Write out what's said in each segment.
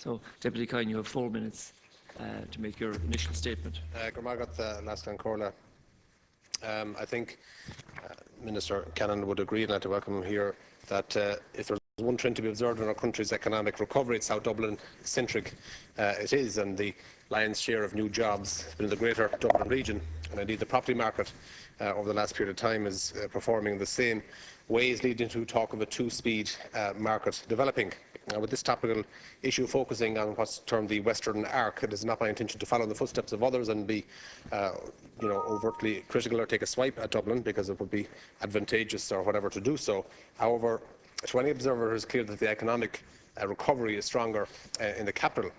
So, Deputy Kyne, you have 4 minutes to make your initial statement. I think Minister Cannon would agree, and I'd like to welcome him here, that if there's one trend to be observed in our country's economic recovery, it's how Dublin-centric it is, and the lion's share of new jobs has been in the greater Dublin region, and indeed the property market over the last period of time is performing in the same ways, leading to talk of a two-speed market developing. With this topical issue focusing on what's termed the Western Arc, it is not my intention to follow in the footsteps of others and be overtly critical or take a swipe at Dublin, because it would be advantageous or whatever to do so. However, to any observer, it is clear that the economic recovery is stronger in the capital.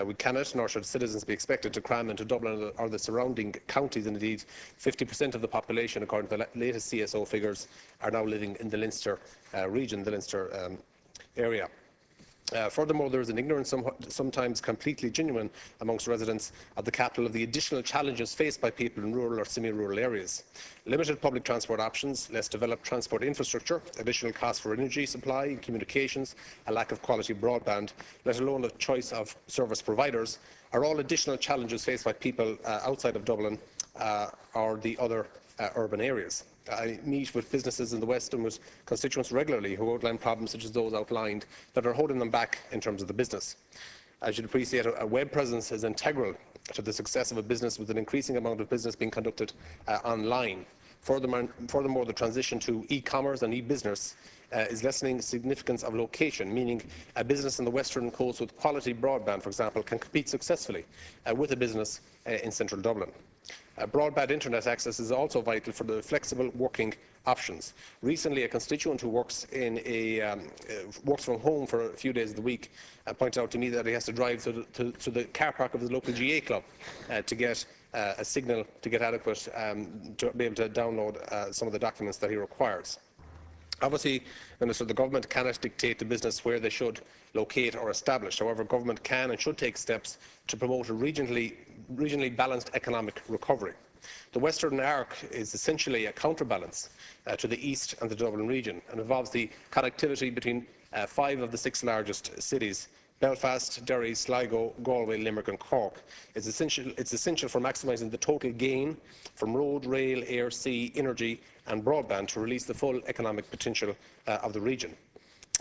We cannot, nor should citizens be expected to cram into Dublin or the surrounding counties. Indeed, 50% of the population, according to the latest CSO figures, are now living in the Leinster region, the Leinster area. Furthermore, there is an ignorance, sometimes completely genuine, amongst residents of the capital of the additional challenges faced by people in rural or semi-rural areas. Limited public transport options, less developed transport infrastructure, additional costs for energy supply and communications, a lack of quality broadband, let alone a choice of service providers, are all additional challenges faced by people outside of Dublin or the other urban areas. I meet with businesses in the West and with constituents regularly who outline problems such as those outlined that are holding them back in terms of the business. As you'd appreciate, a web presence is integral to the success of a business, with an increasing amount of business being conducted online. Furthermore, the transition to e-commerce and e-business is lessening the significance of location, meaning a business in the Western Coast with quality broadband, for example, can compete successfully with a business in central Dublin. Broadband internet access is also vital for the flexible working options. Recently, a constituent who works works from home for a few days of the week pointed out to me that he has to drive to the car park of his local GA club to get a signal, to get adequate, to be able to download some of the documents that he requires. Obviously, Minister, the government cannot dictate to business where they should locate or establish. However, government can and should take steps to promote a regionally balanced economic recovery. The Western Arc is essentially a counterbalance to the East and the Dublin region, and involves the connectivity between 5 of the 6 largest cities: Belfast, Derry, Sligo, Galway, Limerick and Cork. It's essential for maximising the total gain from road, rail, air, sea, energy and broadband to release the full economic potential of the region.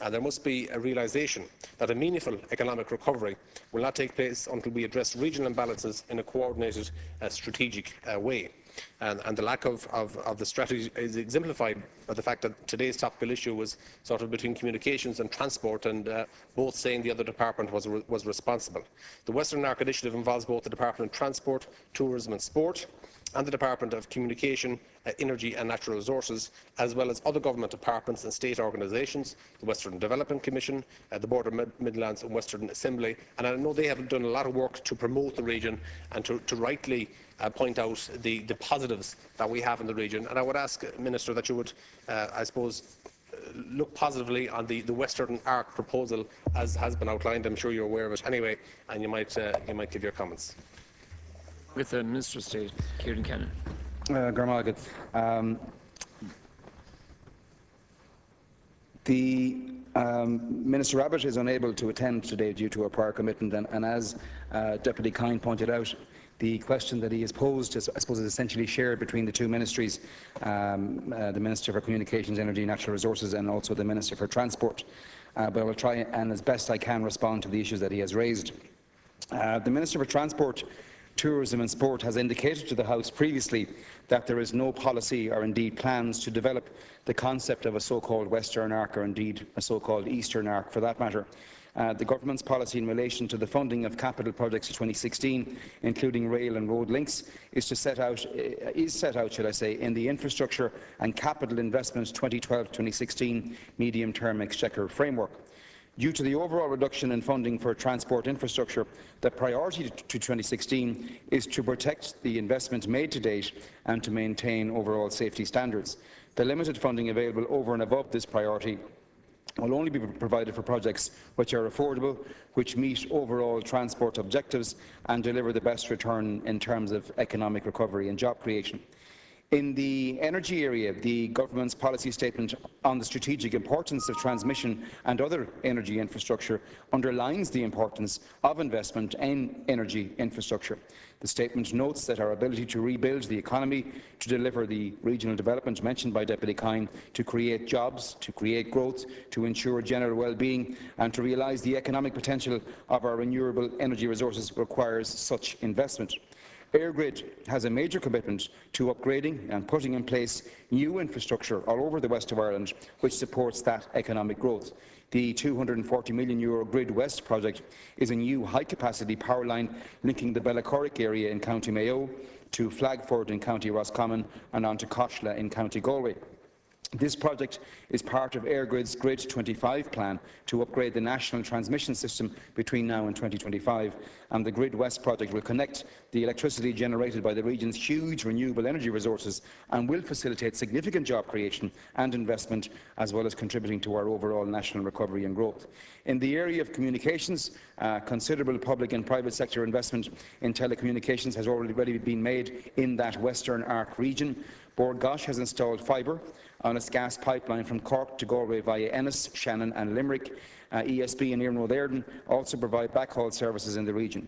There must be a realisation that a meaningful economic recovery will not take place until we address regional imbalances in a coordinated, strategic way. And the lack of the strategy is exemplified by the fact that today's topical issue was sort of between communications and transport, and both saying the other department was responsible. The Western Arc initiative involves both the Department of Transport, Tourism and Sport and the Department of Communication, Energy and Natural Resources, as well as other government departments and state organisations, the Western Development Commission, the Board of Midlands and Western Assembly. And I know they have done a lot of work to promote the region and to rightly point out the positives that we have in the region. And I would ask, Minister, that you would, I suppose, look positively on the Western Arc proposal as has been outlined. I'm sure you're aware of it anyway, and you might give your comments. With the Minister of State, Kyne. The Minister Abbott is unable to attend today due to a prior commitment, and as Deputy Kyne pointed out, the question that he has posed, I suppose, is essentially shared between the two ministries, the Minister for Communications, Energy, Natural Resources, and also the Minister for Transport. But I will try and, as best I can, respond to the issues that he has raised. The Minister for Transport, Tourism and Sport has indicated to the House previously that there is no policy or indeed plans to develop the concept of a so-called Western Arc, or indeed a so-called Eastern Arc for that matter. The government's policy in relation to the funding of capital projects for 2016, including rail and road links, is set out, should I say, in the Infrastructure and Capital Investment 2012-2016 Medium-Term Exchequer Framework. Due to the overall reduction in funding for transport infrastructure, the priority to 2016 is to protect the investment made to date and to maintain overall safety standards. The limited funding available over and above this priority will only be provided for projects which are affordable, which meet overall transport objectives and deliver the best return in terms of economic recovery and job creation. In the energy area, the government's policy statement on the strategic importance of transmission and other energy infrastructure underlines the importance of investment in energy infrastructure. The statement notes that our ability to rebuild the economy, to deliver the regional development mentioned by Deputy Kyne, to create jobs, to create growth, to ensure general well-being and to realise the economic potential of our renewable energy resources requires such investment. EirGrid has a major commitment to upgrading and putting in place new infrastructure all over the west of Ireland which supports that economic growth. The €240 million Grid West project is a new high-capacity power line linking the Bellacorrick area in County Mayo to Flagford in County Roscommon and on to Coshla in County Galway. This project is part of EirGrid's Grid 25 plan to upgrade the national transmission system between now and 2025, and the Grid West project will connect the electricity generated by the region's huge renewable energy resources and will facilitate significant job creation and investment, as well as contributing to our overall national recovery and growth. In the area of communications, considerable public and private sector investment in telecommunications has already been made in that Western Arc region. Bord Gáis has installed fibre on its gas pipeline from Cork to Galway via Ennis, Shannon and Limerick. ESB and Iarnród Éirinn also provide backhaul services in the region.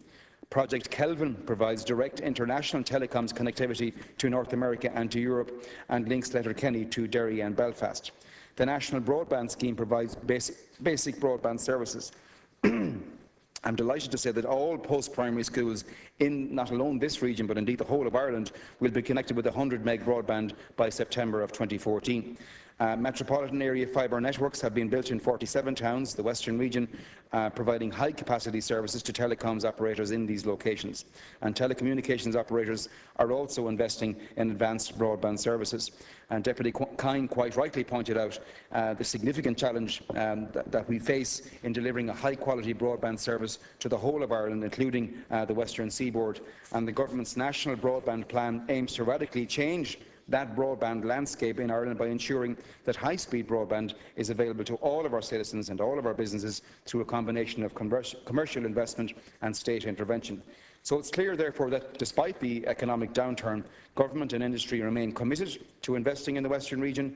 Project Kelvin provides direct international telecoms connectivity to North America and to Europe and links Letterkenny to Derry and Belfast. The National Broadband Scheme provides basic broadband services. I'm delighted to say that all post-primary schools in not alone this region but indeed the whole of Ireland will be connected with 100 meg broadband by September of 2014. Metropolitan area fibre networks have been built in 47 towns, the Western region, providing high-capacity services to telecoms operators in these locations. And telecommunications operators are also investing in advanced broadband services. And Deputy Kyne quite rightly pointed out the significant challenge that we face in delivering a high-quality broadband service to the whole of Ireland, including the Western Seaboard. And the Government's National Broadband Plan aims to radically change that broadband landscape in Ireland by ensuring that high-speed broadband is available to all of our citizens and all of our businesses through a combination of commercial investment and state intervention. So it's clear, therefore, that despite the economic downturn, government and industry remain committed to investing in the Western region.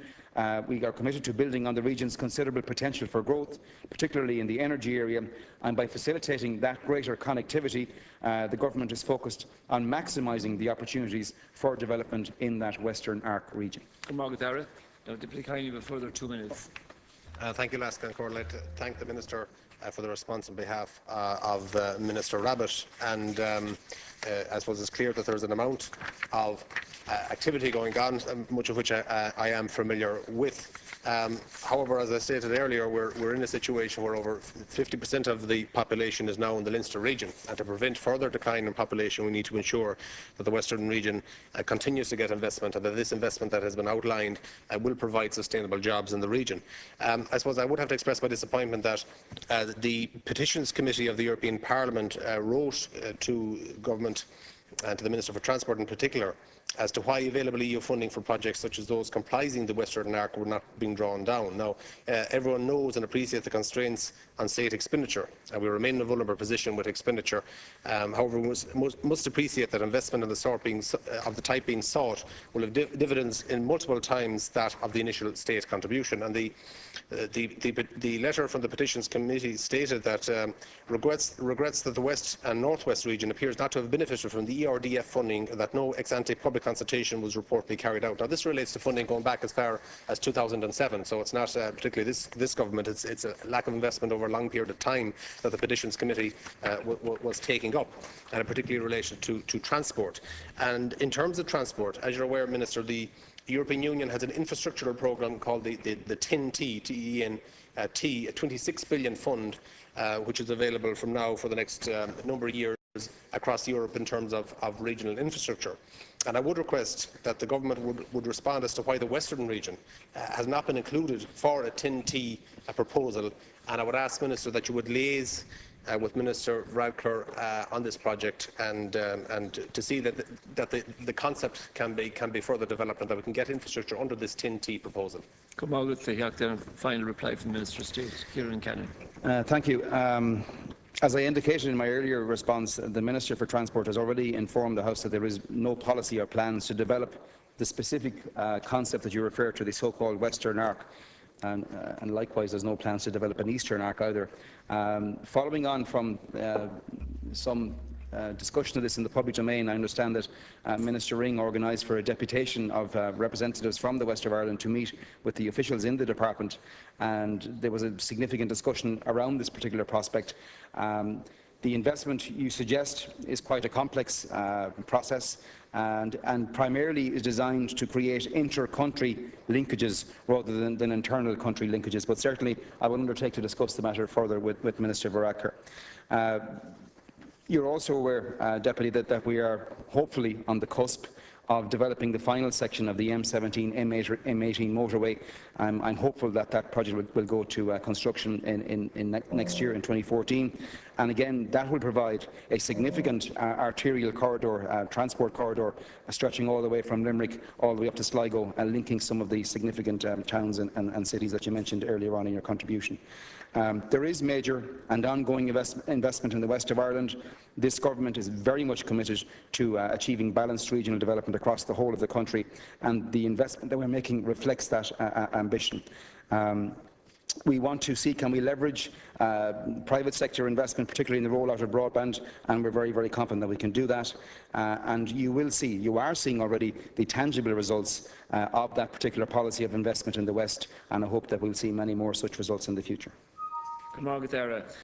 We are committed to building on the region's considerable potential for growth, particularly in the energy area, and by facilitating that greater connectivity, the government is focused on maximising the opportunities for development in that Western Arc region. Deputy Kyne, you have a further 2 minutes. Thank you, Lascan. I'd like to thank the Minister for the response on behalf of Minister Rabbit. And I suppose it's clear that there's an amount of activity going on, much of which I am familiar with. However, as I stated earlier, we're in a situation where over 50% of the population is now in the Leinster region, and to prevent further decline in population, we need to ensure that the Western region continues to get investment, and that this investment that has been outlined will provide sustainable jobs in the region. I suppose I would have to express my disappointment that the Petitions Committee of the European Parliament wrote to Government and to the Minister for Transport in particular as to why available EU funding for projects such as those comprising the Western Arc were not being drawn down. Now, everyone knows and appreciates the constraints on state expenditure, and we remain in a vulnerable position with expenditure. However, we must appreciate that investment of the type being sought will have dividends in multiple times that of the initial state contribution. And the letter from the Petitions Committee stated that regrets that the West and North West region appears not to have benefited from the ERDF funding, that no ex-ante public consultation was reportedly carried out. Now, this relates to funding going back as far as 2007, so it's not particularly this government. It's a lack of investment over a long period of time that the Petitions Committee was taking up, and particularly in relation to transport. And in terms of transport, as you're aware, Minister, the European Union has an infrastructural programme called the TEN-T, T-E-N-T, a 26 billion fund, which is available from now for the next number of years across Europe in terms of regional infrastructure. And I would request that the government would respond as to why the Western region has not been included for a TEN-T proposal. And I would ask, Minister, that you would liaise with Minister Radcliffe on this project, and to see that the concept can be further developed and that we can get infrastructure under this TEN-T proposal. Final reply from Minister of State, Kieran Cannon. Thank you. As I indicated in my earlier response, the Minister for Transport has already informed the House that there is no policy or plans to develop the specific concept that you refer to, the so-called Western Arc, and likewise there's no plans to develop an Eastern Arc either. Following on from some discussion of this in the public domain, I understand that Minister Ring organised for a deputation of representatives from the West of Ireland to meet with the officials in the department, and there was a significant discussion around this particular prospect. The investment you suggest is quite a complex process, and primarily is designed to create inter-country linkages rather than internal country linkages. But certainly I will undertake to discuss the matter further with Minister Varadkar. You're also aware, Deputy, that we are hopefully on the cusp of developing the final section of the M17 M18 motorway. I'm hopeful that that project will go to construction in next year, in 2014. And again, that will provide a significant arterial corridor, transport corridor, stretching all the way from Limerick all the way up to Sligo, linking some of the significant towns and cities that you mentioned earlier on in your contribution. There is major and ongoing investment in the West of Ireland. This government is very much committed to achieving balanced regional development across the whole of the country, and the investment that we're making reflects that ambition. We want to see, can we leverage private sector investment, particularly in the rollout of broadband, and we're very, very confident that we can do that. And you are seeing already the tangible results of that particular policy of investment in the West, and I hope that we'll see many more such results in the future.